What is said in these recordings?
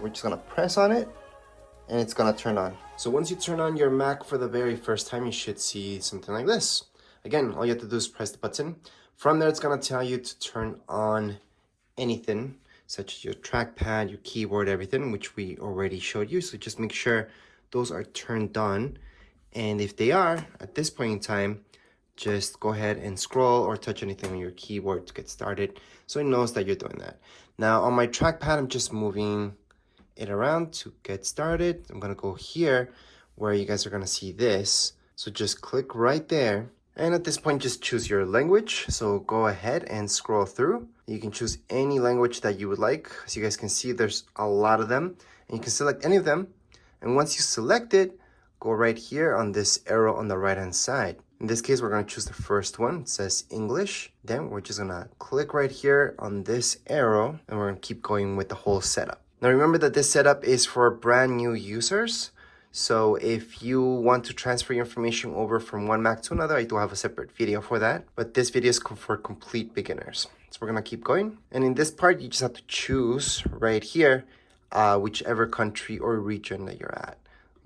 So we're just gonna press on it and it's gonna turn on. So once you turn on your Mac for the very first time, you should see something like this. Again, all you have to do is press the button. From there, it's gonna tell you to turn on anything, such as your trackpad, your keyboard, everything, which we already showed you. So just make sure those are turned on. And if they are, at this point in time, just go ahead and scroll or touch anything on your keyboard to get started, so it knows that you're doing that. Now on my trackpad, I'm just moving it around to get started. I'm gonna go here where you guys are gonna see this. So just click right there. And at this point, just choose your language. So go ahead and scroll through. You can choose any language that you would like. As you guys can see, there's a lot of them. And you can select any of them. And once you select it, go right here on this arrow on the right-hand side. In this case, we're going to choose the first one. It says English. Then we're just going to click right here on this arrow. And we're going to keep going with the whole setup. Now remember that this setup is for brand new users. So if you want to transfer your information over from one Mac to another, I do have a separate video for that. But this video is for complete beginners. So we're going to keep going. And in this part, you just have to choose right here, whichever country or region that you're at.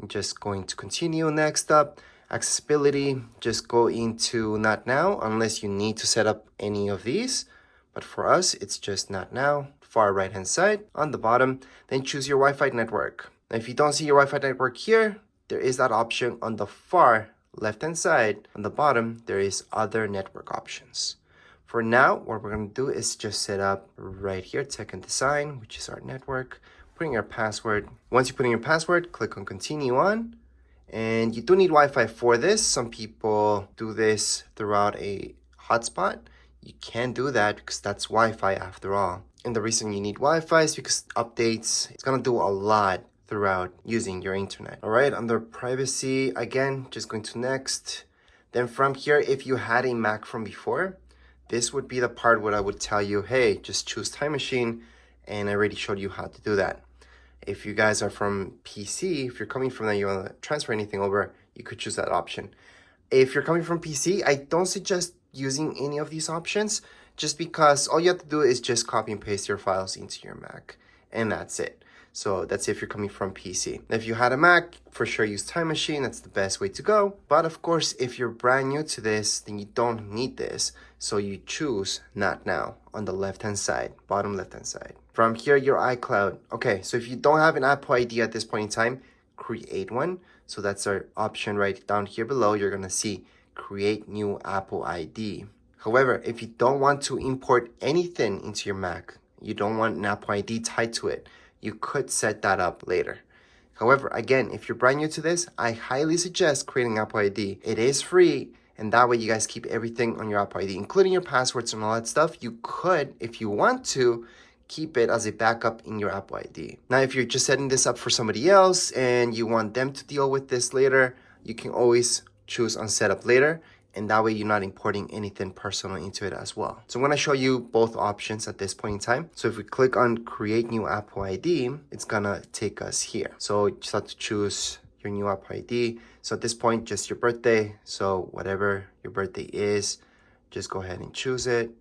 I'm just going to continue. Next up, accessibility. Just go into not now unless you need to set up any of these. But for us, it's just not now. Far right hand side on the bottom. Then choose your Wi-Fi network. Now, if you don't see your Wi-Fi network here, there is that option on the far left-hand side. On the bottom, there is other network options. For now, what we're going to do is just set up right here, tech and design, which is our network, putting your password. Once you put in your password, click on continue on. And you do need Wi-Fi for this. Some people do this throughout a hotspot. You can do that because that's Wi-Fi after all. And the reason you need Wi-Fi is because updates, it's going to do a lot throughout using your internet. All right, under privacy, again, just going to next. Then from here, if you had a Mac from before, this would be the part where I would tell you, hey, just choose Time Machine, and I already showed you how to do that. If you guys are from PC, if you're coming from that, you want to transfer anything over, you could choose that option. If you're coming from PC, I don't suggest using any of these options, just because all you have to do is just copy and paste your files into your Mac, and that's it. So that's if you're coming from PC. If you had a Mac, for sure use Time Machine. That's the best way to go. But of course, if you're brand new to this, then you don't need this. So you choose Not Now on the left-hand side, bottom left-hand side. From here, your iCloud. Okay, so if you don't have an Apple ID at this point in time, create one. So that's our option right down here below. You're gonna see create new Apple ID. However, if you don't want to import anything into your Mac, you don't want an Apple ID tied to it, you could set that up later. However, again, if you're brand new to this, I highly suggest creating Apple ID. It is free, and that way you guys keep everything on your Apple ID, including your passwords and all that stuff. You could, if you want to, keep it as a backup in your Apple ID. Now, if you're just setting this up for somebody else and you want them to deal with this later, you can always choose on setup later, and that way you're not importing anything personal into it as well. So I'm gonna show you both options at this point in time. So if we click on create new Apple ID, it's gonna take us here. So you just have to choose your new Apple ID. So at this point, just your birthday. So whatever your birthday is, just go ahead and choose it.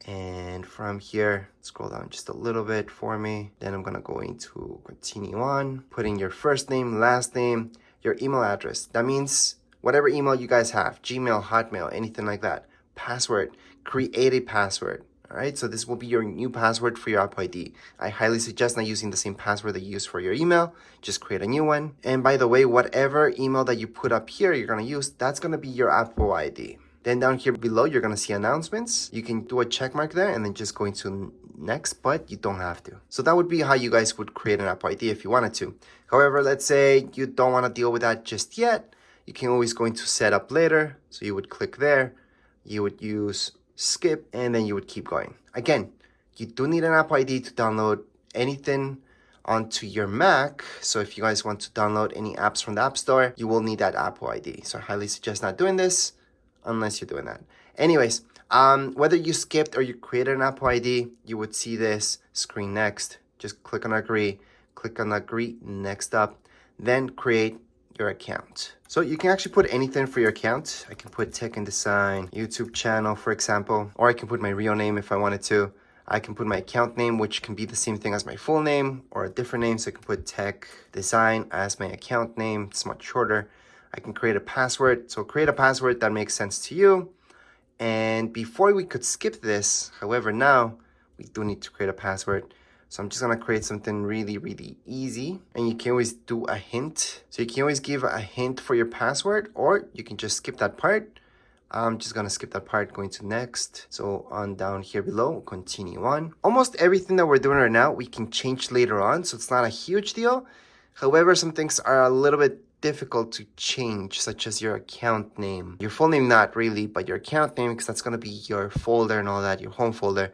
And from here, scroll down just a little bit for me. Then I'm gonna go into continue on, putting your first name, last name, your email address. That means whatever email you guys have, Gmail, Hotmail, anything like that. Password, create a password. All right, so this will be your new password for your Apple ID. I highly suggest not using the same password that you use for your email. Just create a new one. And by the way, whatever email that you put up here, you're gonna use, that's gonna be your Apple ID. Then down here below, you're gonna see announcements. You can do a check mark there and then just go into next, but you don't have to. So that would be how you guys would create an Apple ID if you wanted to. However, let's say you don't wanna deal with that just yet. You can always go into setup later. So you would click there, you would use skip, and then you would keep going. Again, you do need an Apple ID to download anything onto your Mac. So if you guys want to download any apps from the App Store, you will need that Apple ID. So I highly suggest not doing this unless you're doing that. Anyways, whether you skipped or you created an Apple ID, you would see this screen next. Just click on agree, next up, then create your account. So you can actually put anything for your account. I can put tech and design, YouTube channel, for example, or I can put my real name if I wanted to. I can put my account name, which can be the same thing as my full name or a different name. So I can put tech design as my account name. It's much shorter. I can create a password. So create a password that makes sense to you. And before we could skip this, however, now we do need to create a password. So I'm just gonna create something really, really easy. And you can always do a hint. So you can always give a hint for your password, or you can just skip that part. I'm just gonna skip that part, going to next. So on down here below, continue on. Almost everything that we're doing right now, we can change later on, so it's not a huge deal. However, some things are a little bit difficult to change, such as your account name. Your full name, not really, but your account name, because that's gonna be your folder and all that, your home folder.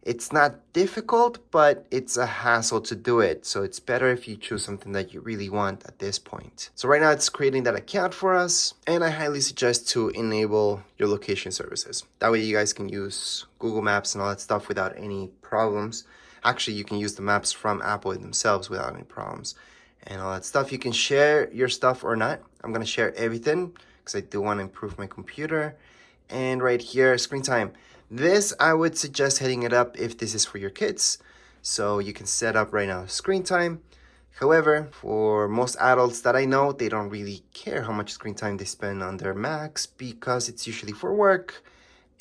It's not difficult, but it's a hassle to do it. So it's better if you choose something that you really want at this point. So right now it's creating that account for us. And I highly suggest to enable your location services. That way you guys can use Google Maps and all that stuff without any problems. Actually, you can use the maps from Apple themselves without any problems and all that stuff. You can share your stuff or not. I'm gonna share everything because I do want to improve my computer. And right here, screen time. This, I would suggest heading it up if this is for your kids. So you can set up right now screen time. However, for most adults that I know, they don't really care how much screen time they spend on their Macs because it's usually for work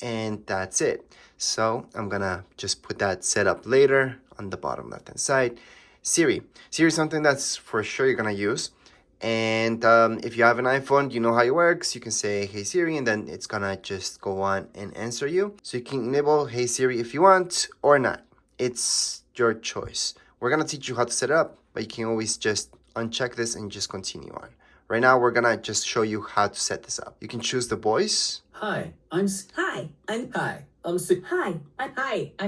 and that's it. So I'm gonna just put that set up later on the bottom left hand side. Siri. Siri is something that's for sure you're gonna use. And if you have an iPhone, you know how it works. You can say, hey Siri, and then it's gonna just go on and answer you. So you can enable hey Siri if you want or not. It's your choice. We're gonna teach you how to set it up, but you can always just uncheck this and just continue on. Right now, we're gonna just show you how to set this up. You can choose the voice. Hi, I'm Siri. Hi, I'm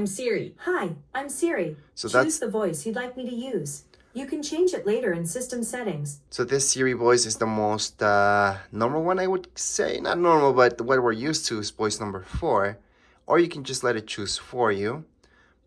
Siri. Hi, I'm Siri. So Choose the voice you'd like me to use. You can change it later in system settings. So this Siri voice is the most normal one, I would say. Not normal, but what we're used to is voice number 4. Or you can just let it choose for you.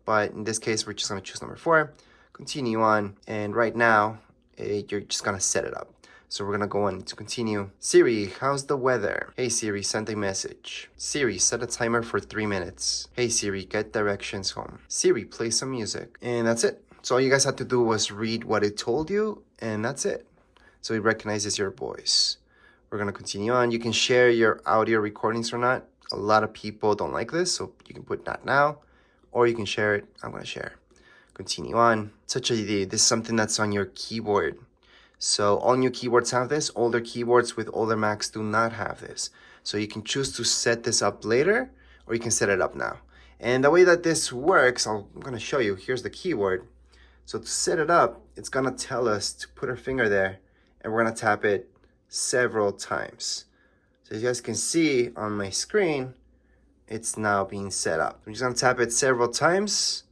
But in this case, we're just gonna choose number 4. Continue on, and right now, you're just gonna set it up. So we're gonna go on to continue. Siri, how's the weather? Hey Siri, send a message. Siri, set a timer for 3 minutes. Hey Siri, get directions home. Siri, play some music. And that's it. So all you guys had to do was read what it told you, and that's it. So it recognizes your voice. We're gonna continue on. You can share your audio recordings or not. A lot of people don't like this, so you can put not now, or you can share it. I'm gonna share. Continue on. Such a idea. This is something that's on your keyboard. So all new keyboards have this. Older keyboards with older Macs do not have this. So you can choose to set this up later, or you can set it up now. And the way that this works, I'm gonna show you. Here's the keyboard. So to set it up, it's gonna tell us to put our finger there, and we're gonna tap it several times. So as you guys can see on my screen, it's now being set up. I'm just gonna tap it several times,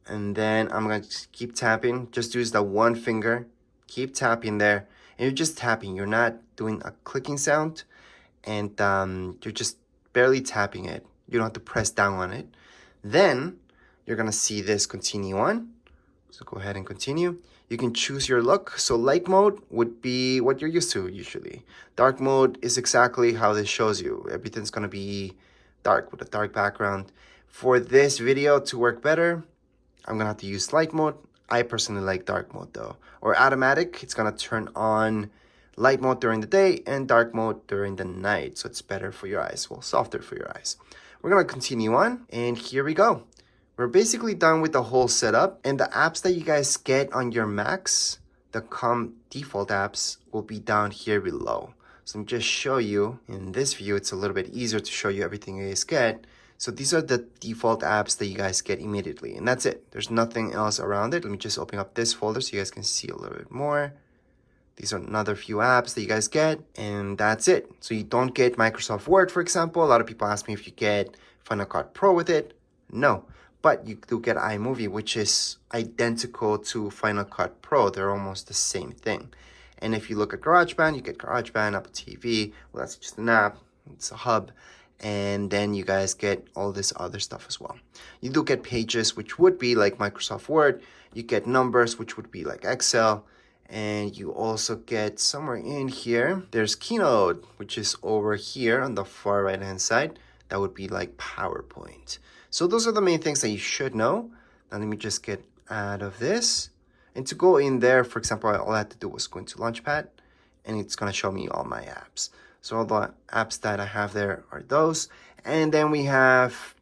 and then I'm gonna just keep tapping. Just use the one finger, keep tapping there, and you're just tapping. You're not doing a clicking sound, and you're just barely tapping it. You don't have to press down on it. Then you're gonna see this continue on. So go ahead and continue. You can choose your look. So light mode would be what you're used to usually. Dark mode is exactly how this shows you. Everything's gonna be dark with a dark background. For this video to work better, I'm gonna have to use light mode. I personally like dark mode though. Or automatic, it's gonna turn on light mode during the day and dark mode during the night. So it's better for your eyes, well, softer for your eyes. We're gonna continue on, and here we go. We're basically done with the whole setup, and the apps that you guys get on your Macs, the default apps, will be down here below. So let me just show you. In this view, it's a little bit easier to show you everything you guys get. So these are the default apps that you guys get immediately, and that's it. There's nothing else around it. Let me just open up this folder so you guys can see a little bit more. These are another few apps that you guys get, and that's it. So you don't get Microsoft Word, for example. A lot of people ask me if you get Final Cut Pro with it. No. But you do get iMovie, which is identical to Final Cut Pro. They're almost the same thing. And if you look at GarageBand, you get GarageBand, Apple TV. Well, that's just an app. It's a hub. And then you guys get all this other stuff as well. You do get Pages, which would be like Microsoft Word. You get Numbers, which would be like Excel. And you also get somewhere in here, there's Keynote, which is over here on the far right-hand side. that would be like PowerPoint. So those are the main things that you should know. Now let me just get out of this. And to go in there, for example, all I had to do was go into Launchpad, and it's going to show me all my apps. So all the apps that I have there are those. And then we have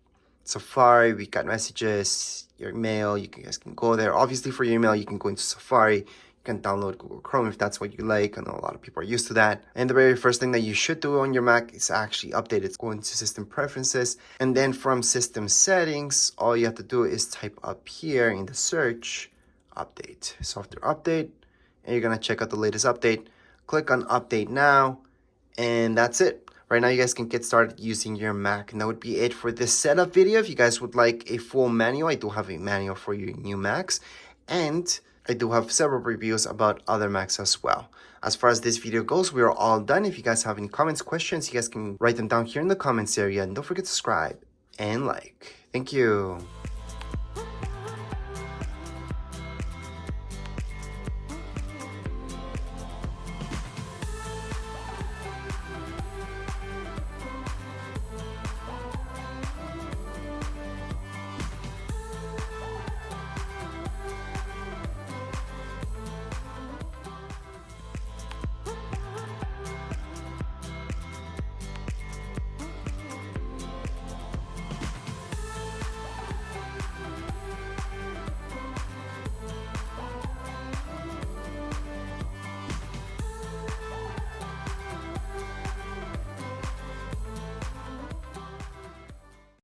Safari, we got messages, your email, you guys can go there. Obviously for your email, you can go into Safari, you can download Google Chrome if that's what you like. I know a lot of people are used to that. And the very first thing that you should do on your Mac is actually update it. Go into System Preferences, and then from System Settings, all you have to do is type up here in the search, Update, Software Update, and you're gonna check out the latest update. Click on Update Now, and that's it. Right now, you guys can get started using your Mac. And that would be it for this setup video. If you guys would like a full manual, I do have a manual for your new Macs. And I do have several reviews about other Macs as well. As far as this video goes, we are all done. If you guys have any comments, questions, you guys can write them down here in the comments area. And don't forget to subscribe and like. Thank you.